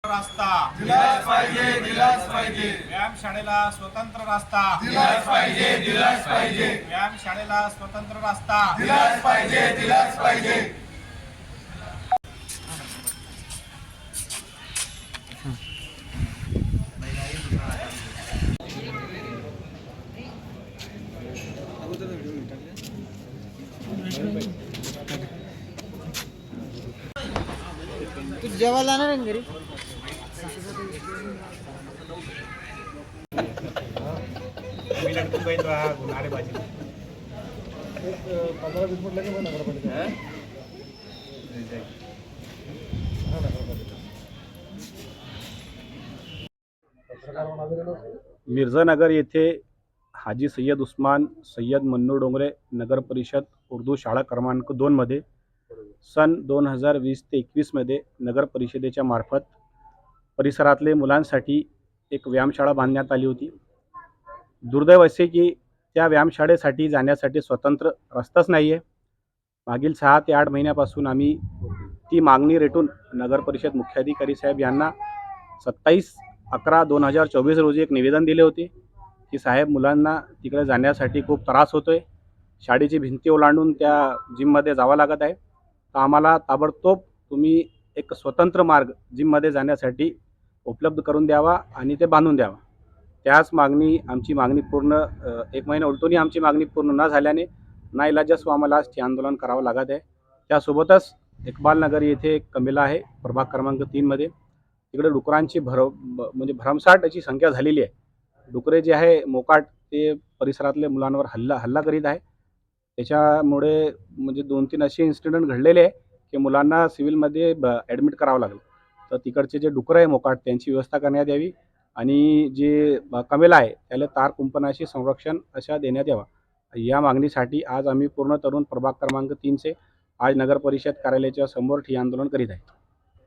रास्ता दिलाच पाहिजे व्यायामशाळेला स्वतंत्र रास्ता दिलाच पाहिजे व्यायामशाळेला स्वतंत्र रास्ता दिलाच पाहिजे तू जेवायला जाणार आहे घरी? मिर्झानगर येथे हाजी सय्यद उस्मान सय्यद मन्नू डोंगरे नगर परिषद उर्दू शाळा क्रमांक 2 मध्ये सन 2020 ते 21 मध्ये नगर परिषदेच्या मार्फत परिसरातले मुलांसाठी एक व्यायामशाळा बांधण्यात आली होती। दुर्दैव असे की त्या व्यायामशाळेसाठी जाण्यासाठी स्वतंत्र रस्ताच नाही आहे। मागील 6 ते 8 महिन्यापासून आम्ही ती मागणी रेटून नगर परिषद मुख्याधिकारी साहेब यांना 27/11/2024 रोजी एक निवेदन दिले होते की साहेब मुलांना तिकडे जाण्यासाठी खूप त्रास होतोय, शाळेची भिंती ओलांडून त्या जिममध्ये जावं लागत आहे, तर आम्हाला ताबडतोब तुम्ही एक स्वतंत्र मार्ग जिममध्ये जाण्यासाठी उपलब्ध करून द्यावा आणि ते बांधून द्यावा। त्याच आमची मागणी पूर्ण 1 महिना उलटूनही आमची मागणी पूर्ण न झाल्याने नाईलाजास्तव आम्हाला आज ते आंदोलन करावं लागत आहे। त्यासोबतच इक्बाल नगर येथे एक कमेला आहे प्रभाग क्रमांक 3 मध्ये, तिकडे डुकरांची म्हणजे भरमसाठ याची संख्या झालेली आहे। डुकरे जे आहे मोकाट ते परिसरातल्या मुलांवर हल्ला करीत आहे। त्याच्यामुळे म्हणजे 2-3 असे इन्सिडेंट घडलेले आहे की मुलांना सिव्हिलमध्ये ॲडमिट करावं लागलं। तर तिकडचे जे डुकरं आहे मोकाट त्यांची व्यवस्था करण्यात यावी आणि जे कमेला आहे त्याला तार कुंपणाशी संरक्षण अशा देण्यात यावा। या मागणीसाठी आज आम्ही पूर्ण तरुण प्रभाग क्रमांक 3 चे आज नगर परिषद कार्यालयाच्या समोर ठिय्या आंदोलन करीत आहे।